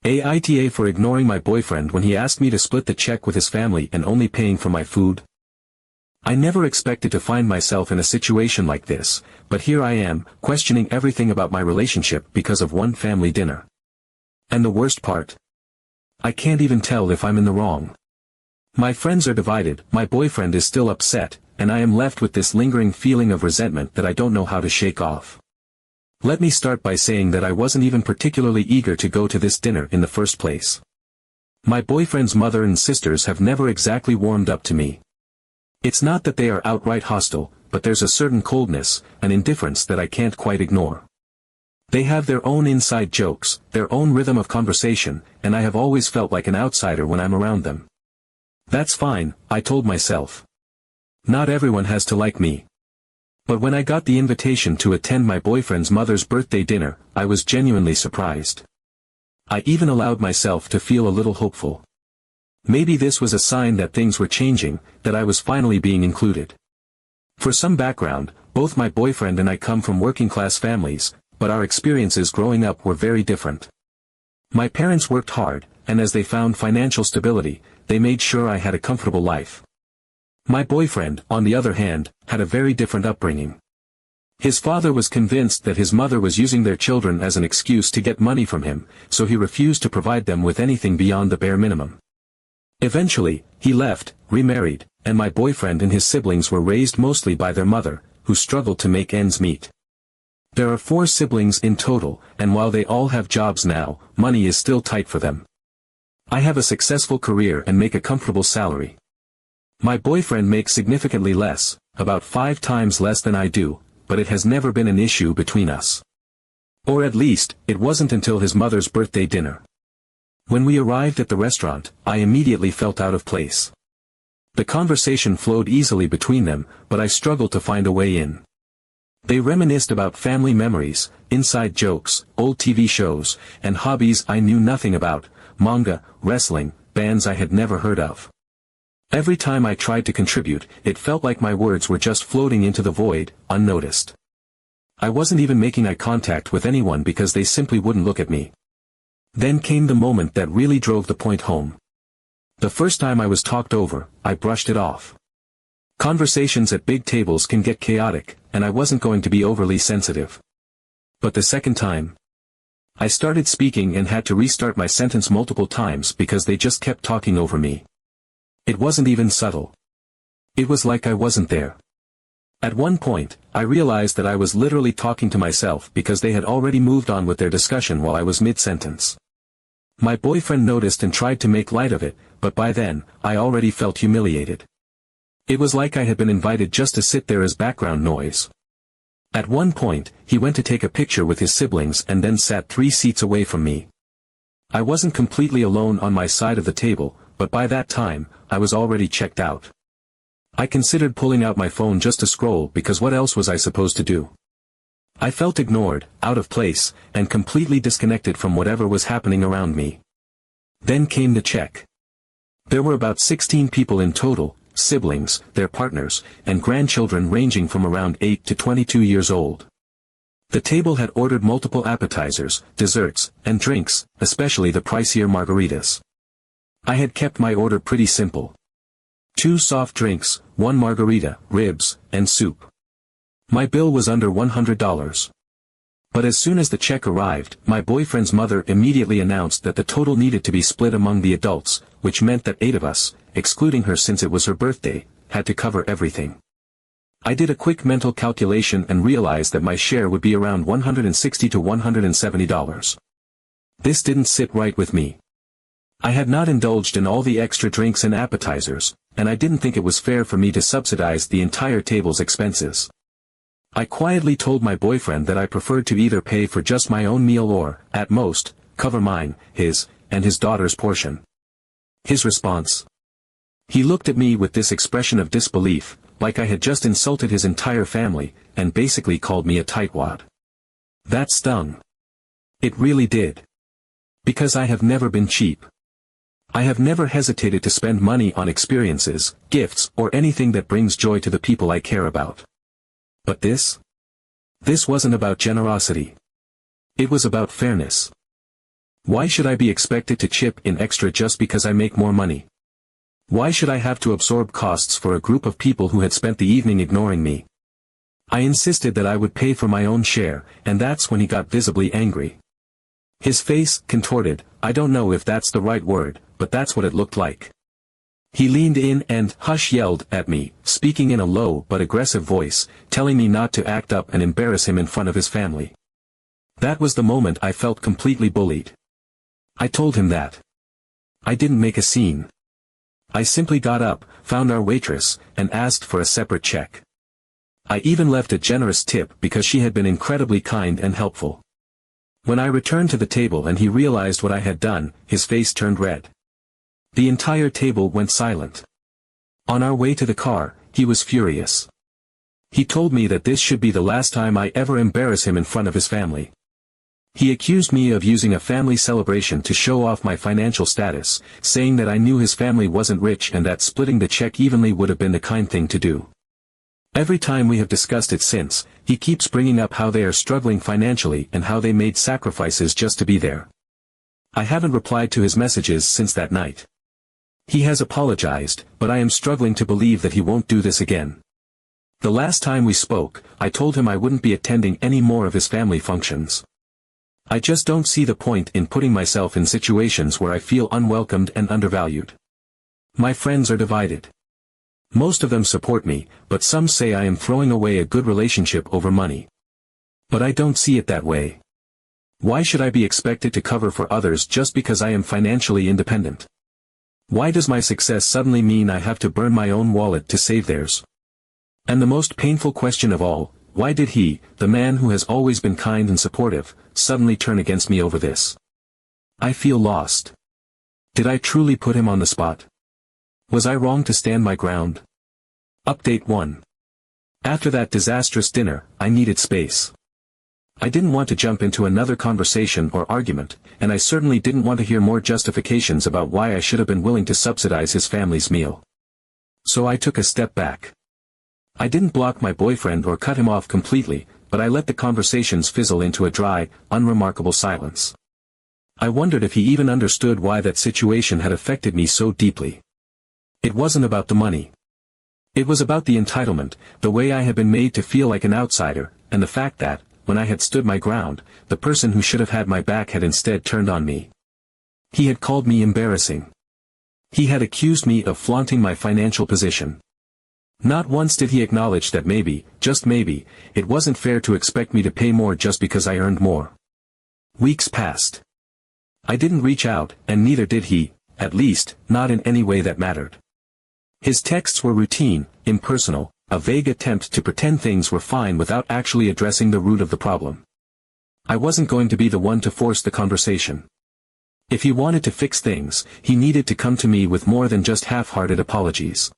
AITA for ignoring my boyfriend when he asked me to split the check with his family and only paying for my food. I never expected to find myself in a situation like this, but here I am, questioning everything about my relationship because of one family dinner. And the worst part? I can't even tell if I'm in the wrong. My friends are divided, my boyfriend is still upset, and I am left with this lingering feeling of resentment that I don't know how to shake off. Let me start by saying that I wasn't even particularly eager to go to this dinner in the first place. My boyfriend's mother and sisters have never exactly warmed up to me. It's not that they are outright hostile, but there's a certain coldness, an indifference that I can't quite ignore. They have their own inside jokes, their own rhythm of conversation, and I have always felt like an outsider when I'm around them. That's fine, I told myself. Not everyone has to like me. But when I got the invitation to attend my boyfriend's mother's birthday dinner, I was genuinely surprised. I even allowed myself to feel a little hopeful. Maybe this was a sign that things were changing, that I was finally being included. For some background, both my boyfriend and I come from working-class families, but our experiences growing up were very different. My parents worked hard, and as they found financial stability, they made sure I had a comfortable life. My boyfriend, on the other hand, had a very different upbringing. His father was convinced that his mother was using their children as an excuse to get money from him, so he refused to provide them with anything beyond the bare minimum. Eventually, he left, remarried, and my boyfriend and his siblings were raised mostly by their mother, who struggled to make ends meet. There are 4 siblings in total, and while they all have jobs now, money is still tight for them. I have a successful career and make a comfortable salary. My boyfriend makes significantly less, about 5 times less than I do, but it has never been an issue between us. Or at least, it wasn't until his mother's birthday dinner. When we arrived at the restaurant, I immediately felt out of place. The conversation flowed easily between them, but I struggled to find a way in. They reminisced about family memories, inside jokes, old TV shows, and hobbies I knew nothing about, manga, wrestling, bands I had never heard of. Every time I tried to contribute, it felt like my words were just floating into the void, unnoticed. I wasn't even making eye contact with anyone because they simply wouldn't look at me. Then came the moment that really drove the point home. The first time I was talked over, I brushed it off. Conversations at big tables can get chaotic, and I wasn't going to be overly sensitive. But the second time, I started speaking and had to restart my sentence multiple times because they just kept talking over me. It wasn't even subtle. It was like I wasn't there. At one point, I realized that I was literally talking to myself because they had already moved on with their discussion while I was mid-sentence. My boyfriend noticed and tried to make light of it, but by then, I already felt humiliated. It was like I had been invited just to sit there as background noise. At one point, he went to take a picture with his siblings and then sat 3 seats away from me. I wasn't completely alone on my side of the table, but by that time, I was already checked out. I considered pulling out my phone just to scroll because what else was I supposed to do? I felt ignored, out of place, and completely disconnected from whatever was happening around me. Then came the check. There were about 16 people in total, siblings, their partners, and grandchildren ranging from around 8 to 22 years old. The table had ordered multiple appetizers, desserts, and drinks, especially the pricier margaritas. I had kept my order pretty simple. 2 soft drinks, 1 margarita, ribs, and soup. My bill was under $100. But as soon as the check arrived, my boyfriend's mother immediately announced that the total needed to be split among the adults, which meant that 8 of us, excluding her since it was her birthday, had to cover everything. I did a quick mental calculation and realized that my share would be around $160 to $170. This didn't sit right with me. I had not indulged in all the extra drinks and appetizers, and I didn't think it was fair for me to subsidize the entire table's expenses. I quietly told my boyfriend that I preferred to either pay for just my own meal or, at most, cover mine, his, and his daughter's portion. His response? He looked at me with this expression of disbelief, like I had just insulted his entire family, and basically called me a tightwad. That stung. It really did. Because I have never been cheap. I have never hesitated to spend money on experiences, gifts, or anything that brings joy to the people I care about. But this? This wasn't about generosity. It was about fairness. Why should I be expected to chip in extra just because I make more money? Why should I have to absorb costs for a group of people who had spent the evening ignoring me? I insisted that I would pay for my own share, and that's when he got visibly angry. His face contorted. I don't know if that's the right word, but that's what it looked like. He leaned in and yelled at me, speaking in a low but aggressive voice, telling me not to act up and embarrass him in front of his family. That was the moment I felt completely bullied. I told him that. I didn't make a scene. I simply got up, found our waitress, and asked for a separate check. I even left a generous tip because she had been incredibly kind and helpful. When I returned to the table and he realized what I had done, his face turned red. The entire table went silent. On our way to the car, he was furious. He told me that this should be the last time I ever embarrass him in front of his family. He accused me of using a family celebration to show off my financial status, saying that I knew his family wasn't rich and that splitting the check evenly would have been the kind thing to do. Every time we have discussed it since, he keeps bringing up how they are struggling financially and how they made sacrifices just to be there. I haven't replied to his messages since that night. He has apologized, but I am struggling to believe that he won't do this again. The last time we spoke, I told him I wouldn't be attending any more of his family functions. I just don't see the point in putting myself in situations where I feel unwelcomed and undervalued. My friends are divided. Most of them support me, but some say I am throwing away a good relationship over money. But I don't see it that way. Why should I be expected to cover for others just because I am financially independent? Why does my success suddenly mean I have to burn my own wallet to save theirs? And the most painful question of all, why did he, the man who has always been kind and supportive, suddenly turn against me over this? I feel lost. Did I truly put him on the spot? Was I wrong to stand my ground? Update 1. After that disastrous dinner, I needed space. I didn't want to jump into another conversation or argument, and I certainly didn't want to hear more justifications about why I should have been willing to subsidize his family's meal. So I took a step back. I didn't block my boyfriend or cut him off completely, but I let the conversations fizzle into a dry, unremarkable silence. I wondered if he even understood why that situation had affected me so deeply. It wasn't about the money. It was about the entitlement, the way I had been made to feel like an outsider, and the fact that, when I had stood my ground, the person who should have had my back had instead turned on me. He had called me embarrassing. He had accused me of flaunting my financial position. Not once did he acknowledge that maybe, just maybe, it wasn't fair to expect me to pay more just because I earned more. Weeks passed. I didn't reach out, and neither did he, at least, not in any way that mattered. His texts were routine, impersonal, a vague attempt to pretend things were fine without actually addressing the root of the problem. I wasn't going to be the one to force the conversation. If he wanted to fix things, he needed to come to me with more than just half-hearted apologies.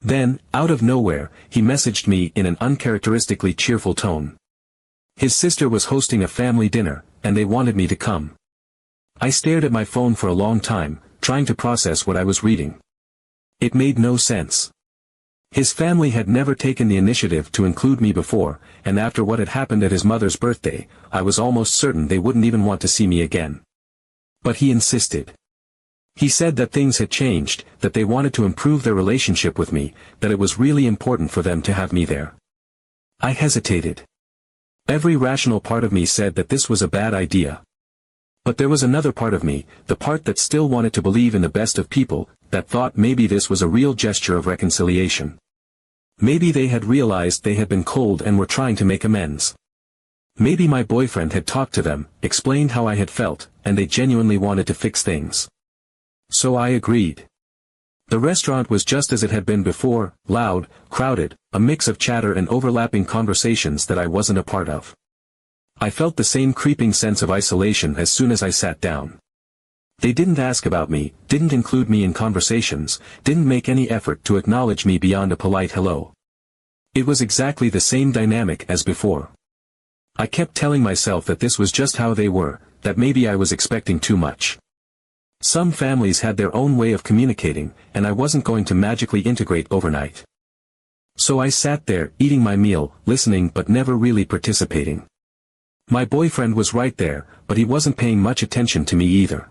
Then, out of nowhere, he messaged me in an uncharacteristically cheerful tone. His sister was hosting a family dinner, and they wanted me to come. I stared at my phone for a long time, trying to process what I was reading. It made no sense. His family had never taken the initiative to include me before, and after what had happened at his mother's birthday, I was almost certain they wouldn't even want to see me again. But he insisted. He said that things had changed, that they wanted to improve their relationship with me, that it was really important for them to have me there. I hesitated. Every rational part of me said that this was a bad idea. But there was another part of me, the part that still wanted to believe in the best of people, that thought maybe this was a real gesture of reconciliation. Maybe they had realized they had been cold and were trying to make amends. Maybe my boyfriend had talked to them, explained how I had felt, and they genuinely wanted to fix things. So I agreed. The restaurant was just as it had been before, loud, crowded, a mix of chatter and overlapping conversations that I wasn't a part of. I felt the same creeping sense of isolation as soon as I sat down. They didn't ask about me, didn't include me in conversations, didn't make any effort to acknowledge me beyond a polite hello. It was exactly the same dynamic as before. I kept telling myself that this was just how they were, that maybe I was expecting too much. Some families had their own way of communicating, and I wasn't going to magically integrate overnight. So I sat there, eating my meal, listening but never really participating. My boyfriend was right there, but he wasn't paying much attention to me either.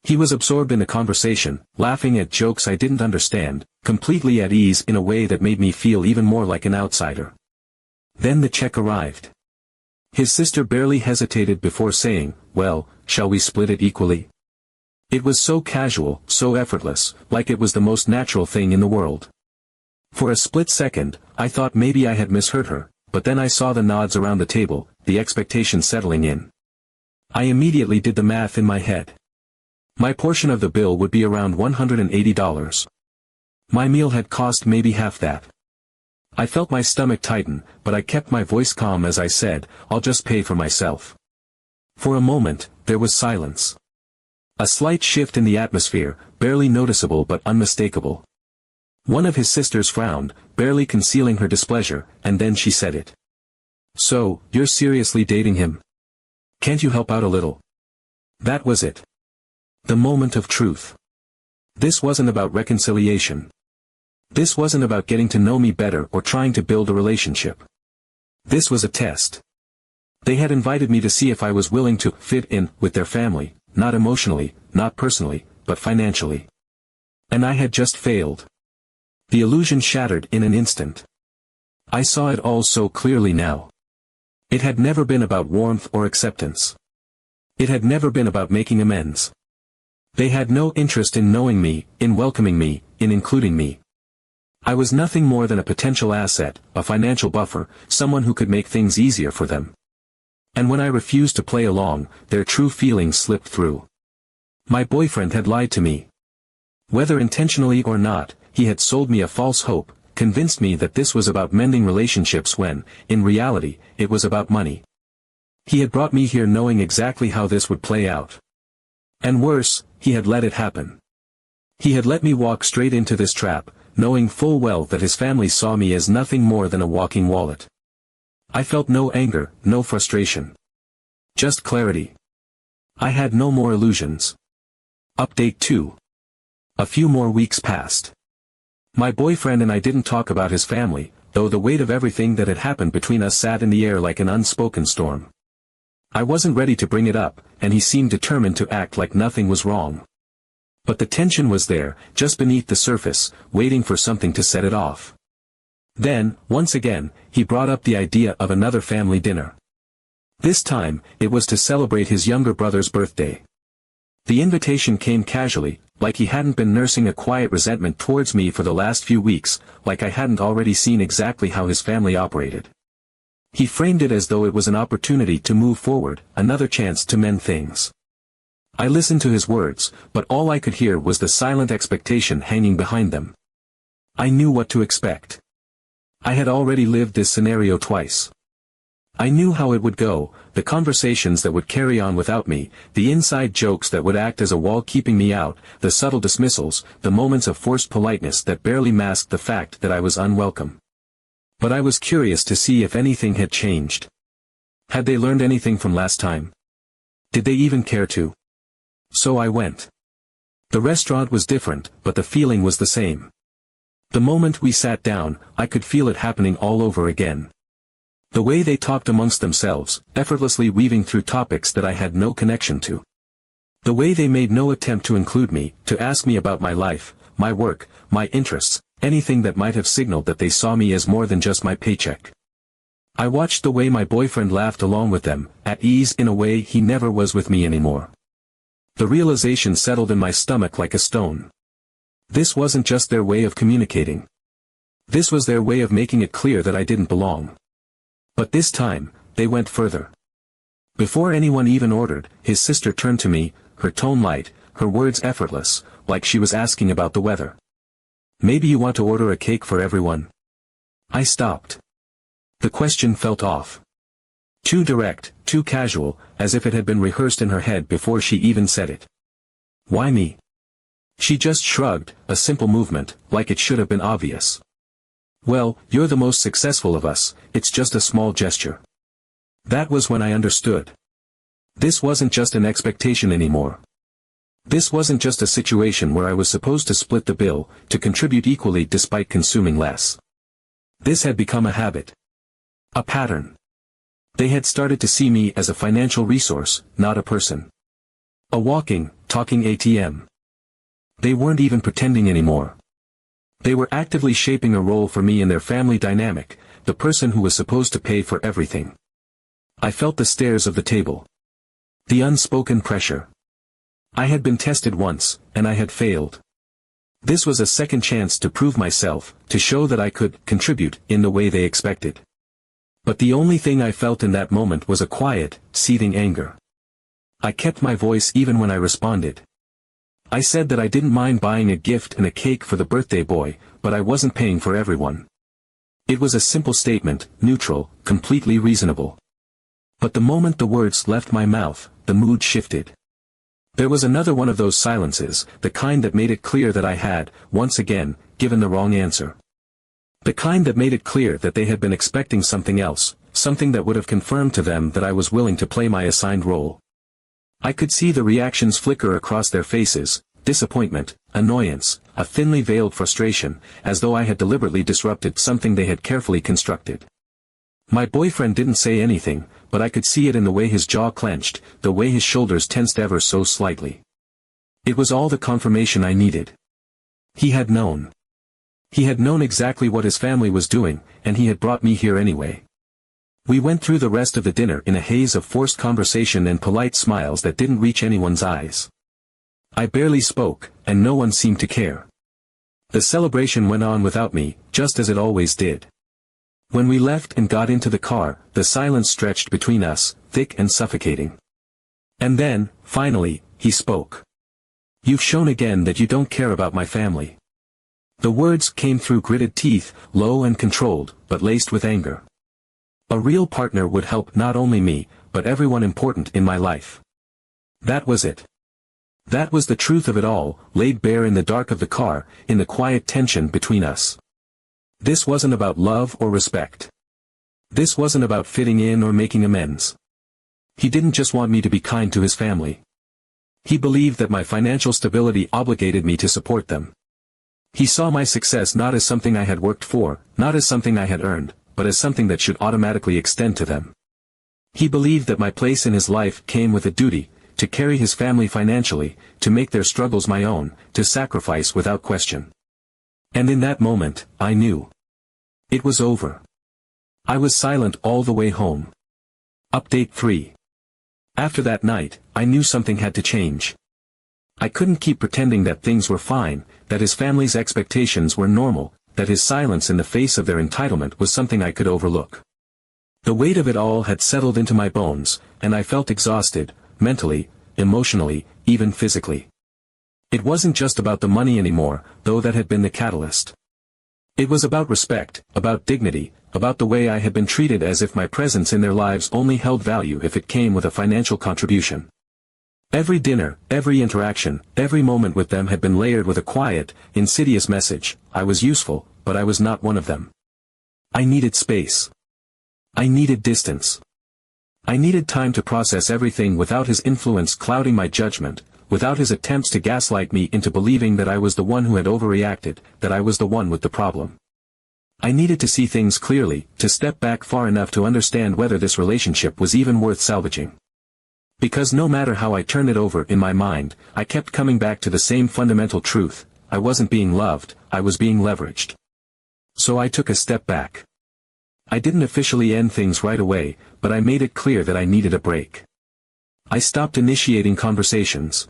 He was absorbed in the conversation, laughing at jokes I didn't understand, completely at ease in a way that made me feel even more like an outsider. Then the check arrived. His sister barely hesitated before saying, "Well, shall we split it equally?" It was so casual, so effortless, like it was the most natural thing in the world. For a split second, I thought maybe I had misheard her, but then I saw the nods around the table, the expectation settling in. I immediately did the math in my head. My portion of the bill would be around $180. My meal had cost maybe half that. I felt my stomach tighten, but I kept my voice calm as I said, "I'll just pay for myself." For a moment, there was silence. A slight shift in the atmosphere, barely noticeable but unmistakable. One of his sisters frowned, barely concealing her displeasure, and then she said it. "So, you're seriously dating him? Can't you help out a little?" That was it. The moment of truth. This wasn't about reconciliation. This wasn't about getting to know me better or trying to build a relationship. This was a test. They had invited me to see if I was willing to fit in with their family, not emotionally, not personally, but financially. And I had just failed. The illusion shattered in an instant. I saw it all so clearly now. It had never been about warmth or acceptance. It had never been about making amends. They had no interest in knowing me, in welcoming me, in including me. I was nothing more than a potential asset, a financial buffer, someone who could make things easier for them. And when I refused to play along, their true feelings slipped through. My boyfriend had lied to me. Whether intentionally or not, he had sold me a false hope, convinced me that this was about mending relationships when, in reality, it was about money. He had brought me here knowing exactly how this would play out. And worse, he had let it happen. He had let me walk straight into this trap, knowing full well that his family saw me as nothing more than a walking wallet. I felt no anger, no frustration. Just clarity. I had no more illusions. Update 2. A few more weeks passed. My boyfriend and I didn't talk about his family, though the weight of everything that had happened between us sat in the air like an unspoken storm. I wasn't ready to bring it up, and he seemed determined to act like nothing was wrong. But the tension was there, just beneath the surface, waiting for something to set it off. Then, once again, he brought up the idea of another family dinner. This time, it was to celebrate his younger brother's birthday. The invitation came casually, like he hadn't been nursing a quiet resentment towards me for the last few weeks, like I hadn't already seen exactly how his family operated. He framed it as though it was an opportunity to move forward, another chance to mend things. I listened to his words, but all I could hear was the silent expectation hanging behind them. I knew what to expect. I had already lived this scenario twice. I knew how it would go, the conversations that would carry on without me, the inside jokes that would act as a wall keeping me out, the subtle dismissals, the moments of forced politeness that barely masked the fact that I was unwelcome. But I was curious to see if anything had changed. Had they learned anything from last time? Did they even care to? So I went. The restaurant was different, but the feeling was the same. The moment we sat down, I could feel it happening all over again. The way they talked amongst themselves, effortlessly weaving through topics that I had no connection to. The way they made no attempt to include me, to ask me about my life, my work, my interests, anything that might have signaled that they saw me as more than just my paycheck. I watched the way my boyfriend laughed along with them, at ease in a way he never was with me anymore. The realization settled in my stomach like a stone. This wasn't just their way of communicating. This was their way of making it clear that I didn't belong. But this time, they went further. Before anyone even ordered, his sister turned to me, her tone light, her words effortless, like she was asking about the weather. "Maybe you want to order a cake for everyone?" I stopped. The question felt off. Too direct, too casual, as if it had been rehearsed in her head before she even said it. Why me? She just shrugged, a simple movement, like it should have been obvious. "Well, you're the most successful of us, it's just a small gesture." That was when I understood. This wasn't just an expectation anymore. This wasn't just a situation where I was supposed to split the bill, to contribute equally despite consuming less. This had become a habit. A pattern. They had started to see me as a financial resource, not a person. A walking, talking ATM. They weren't even pretending anymore. They were actively shaping a role for me in their family dynamic, the person who was supposed to pay for everything. I felt the stares of the table. The unspoken pressure. I had been tested once, and I had failed. This was a second chance to prove myself, to show that I could contribute in the way they expected. But the only thing I felt in that moment was a quiet, seething anger. I kept my voice even when I responded. I said that I didn't mind buying a gift and a cake for the birthday boy, but I wasn't paying for everyone. It was a simple statement, neutral, completely reasonable. But the moment the words left my mouth, the mood shifted. There was another one of those silences, the kind that made it clear that I had, once again, given the wrong answer. The kind that made it clear that they had been expecting something else, something that would have confirmed to them that I was willing to play my assigned role. I could see the reactions flicker across their faces, disappointment, annoyance, a thinly veiled frustration, as though I had deliberately disrupted something they had carefully constructed. My boyfriend didn't say anything, but I could see it in the way his jaw clenched, the way his shoulders tensed ever so slightly. It was all the confirmation I needed. He had known. He had known exactly what his family was doing, and he had brought me here anyway. We went through the rest of the dinner in a haze of forced conversation and polite smiles that didn't reach anyone's eyes. I barely spoke, and no one seemed to care. The celebration went on without me, just as it always did. When we left and got into the car, the silence stretched between us, thick and suffocating. And then, finally, he spoke. "You've shown again that you don't care about my family." The words came through gritted teeth, low and controlled, but laced with anger. A real partner would help not only me, but everyone important in my life. That was it. That was the truth of it all, laid bare in the dark of the car, in the quiet tension between us. This wasn't about love or respect. This wasn't about fitting in or making amends. He didn't just want me to be kind to his family. He believed that my financial stability obligated me to support them. He saw my success not as something I had worked for, not as something I had earned, but as something that should automatically extend to them. He believed that my place in his life came with a duty, to carry his family financially, to make their struggles my own, to sacrifice without question. And in that moment, I knew. It was over. I was silent all the way home. Update 3. After that night, I knew something had to change. I couldn't keep pretending that things were fine, that his family's expectations were normal, that his silence in the face of their entitlement was something I could overlook. The weight of it all had settled into my bones, and I felt exhausted, mentally, emotionally, even physically. It wasn't just about the money anymore, though that had been the catalyst. It was about respect, about dignity, about the way I had been treated as if my presence in their lives only held value if it came with a financial contribution. Every dinner, every interaction, every moment with them had been layered with a quiet, insidious message: I was useful, but I was not one of them. I needed space. I needed distance. I needed time to process everything without his influence clouding my judgment, without his attempts to gaslight me into believing that I was the one who had overreacted, that I was the one with the problem. I needed to see things clearly, to step back far enough to understand whether this relationship was even worth salvaging. Because no matter how I turned it over in my mind, I kept coming back to the same fundamental truth: I wasn't being loved, I was being leveraged. So I took a step back. I didn't officially end things right away, but I made it clear that I needed a break. I stopped initiating conversations.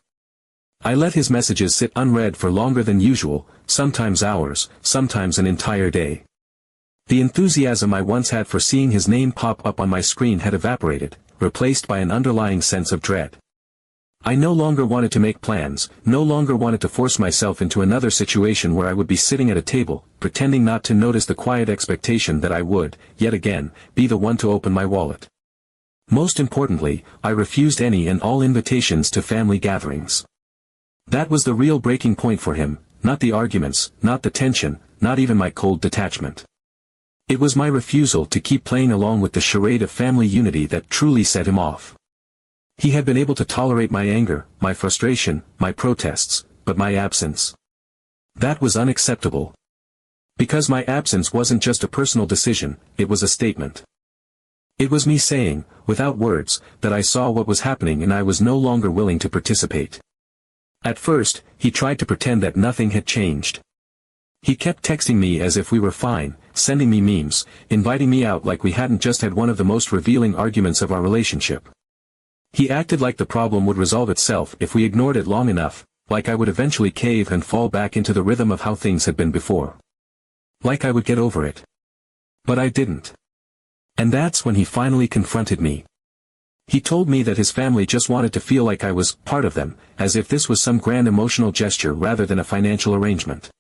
I let his messages sit unread for longer than usual, sometimes hours, sometimes an entire day. The enthusiasm I once had for seeing his name pop up on my screen had evaporated, replaced by an underlying sense of dread. I no longer wanted to make plans, no longer wanted to force myself into another situation where I would be sitting at a table, pretending not to notice the quiet expectation that I would, yet again, be the one to open my wallet. Most importantly, I refused any and all invitations to family gatherings. That was the real breaking point for him, not the arguments, not the tension, not even my cold detachment. It was my refusal to keep playing along with the charade of family unity that truly set him off. He had been able to tolerate my anger, my frustration, my protests, but my absence. That was unacceptable. Because my absence wasn't just a personal decision, it was a statement. It was me saying, without words, that I saw what was happening and I was no longer willing to participate. At first, he tried to pretend that nothing had changed. He kept texting me as if we were fine, sending me memes, inviting me out like we hadn't just had one of the most revealing arguments of our relationship. He acted like the problem would resolve itself if we ignored it long enough, like I would eventually cave and fall back into the rhythm of how things had been before. Like I would get over it. But I didn't. And that's when he finally confronted me. He told me that his family just wanted to feel like I was part of them, as if this was some grand emotional gesture rather than a financial arrangement.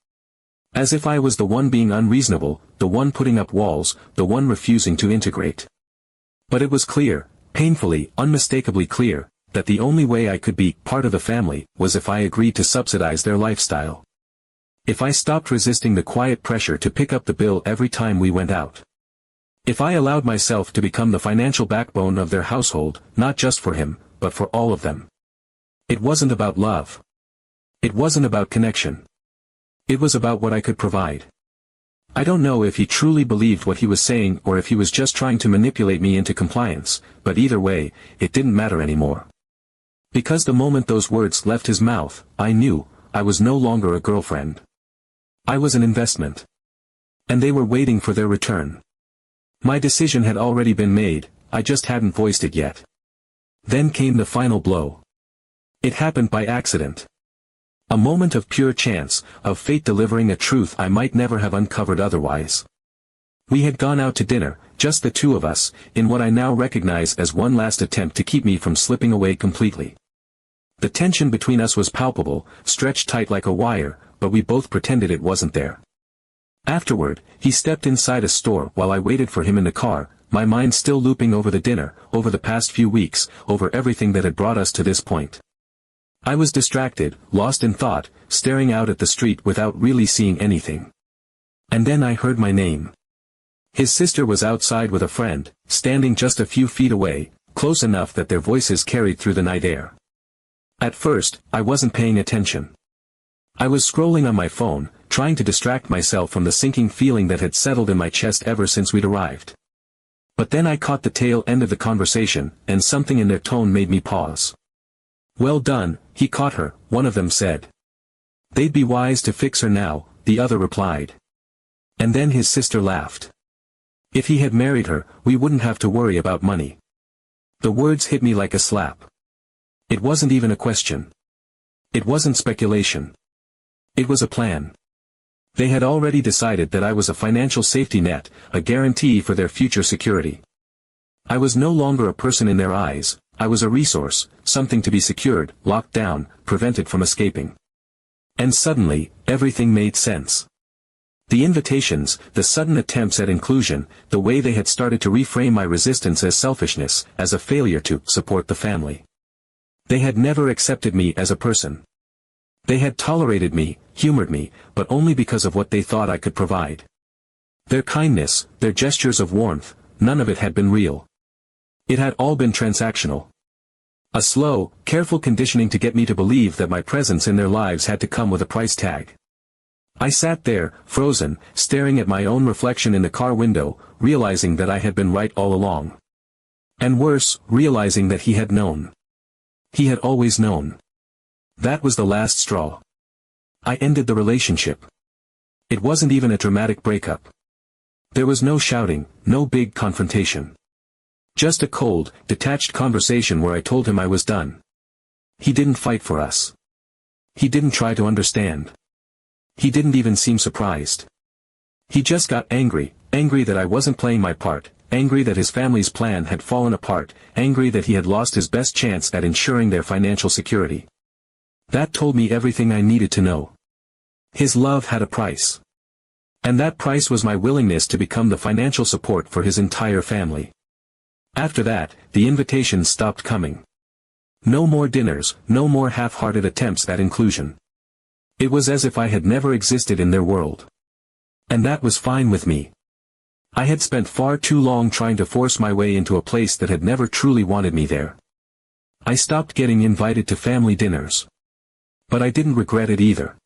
As if I was the one being unreasonable, the one putting up walls, the one refusing to integrate. But it was clear, painfully, unmistakably clear, that the only way I could be part of the family was if I agreed to subsidize their lifestyle. If I stopped resisting the quiet pressure to pick up the bill every time we went out. If I allowed myself to become the financial backbone of their household, not just for him, but for all of them. It wasn't about love. It wasn't about connection. It was about what I could provide. I don't know if he truly believed what he was saying or if he was just trying to manipulate me into compliance, but either way, it didn't matter anymore. Because the moment those words left his mouth, I knew, I was no longer a girlfriend. I was an investment. And they were waiting for their return. My decision had already been made, I just hadn't voiced it yet. Then came the final blow. It happened by accident. A moment of pure chance, of fate delivering a truth I might never have uncovered otherwise. We had gone out to dinner, just the two of us, in what I now recognize as one last attempt to keep me from slipping away completely. The tension between us was palpable, stretched tight like a wire, but we both pretended it wasn't there. Afterward, he stepped inside a store while I waited for him in the car, my mind still looping over the dinner, over the past few weeks, over everything that had brought us to this point. I was distracted, lost in thought, staring out at the street without really seeing anything. And then I heard my name. His sister was outside with a friend, standing just a few feet away, close enough that their voices carried through the night air. At first, I wasn't paying attention. I was scrolling on my phone, trying to distract myself from the sinking feeling that had settled in my chest ever since we'd arrived. But then I caught the tail end of the conversation, and something in their tone made me pause. "Well done," he caught her, one of them said. "They'd be wise to fix her now," the other replied. And then his sister laughed. "If he had married her, we wouldn't have to worry about money." The words hit me like a slap. It wasn't even a question. It wasn't speculation. It was a plan. They had already decided that I was a financial safety net, a guarantee for their future security. I was no longer a person in their eyes, I was a resource, something to be secured, locked down, prevented from escaping. And suddenly, everything made sense. The invitations, the sudden attempts at inclusion, the way they had started to reframe my resistance as selfishness, as a failure to support the family. They had never accepted me as a person. They had tolerated me, humored me, but only because of what they thought I could provide. Their kindness, their gestures of warmth, none of it had been real. It had all been transactional. A slow, careful conditioning to get me to believe that my presence in their lives had to come with a price tag. I sat there, frozen, staring at my own reflection in the car window, realizing that I had been right all along. And worse, realizing that he had known. He had always known. That was the last straw. I ended the relationship. It wasn't even a dramatic breakup. There was no shouting, no big confrontation. Just a cold, detached conversation where I told him I was done. He didn't fight for us. He didn't try to understand. He didn't even seem surprised. He just got angry, angry that I wasn't playing my part, angry that his family's plan had fallen apart, angry that he had lost his best chance at ensuring their financial security. That told me everything I needed to know. His love had a price. And that price was my willingness to become the financial support for his entire family. After that, the invitations stopped coming. No more dinners, no more half-hearted attempts at inclusion. It was as if I had never existed in their world. And that was fine with me. I had spent far too long trying to force my way into a place that had never truly wanted me there. I stopped getting invited to family dinners. But I didn't regret it either.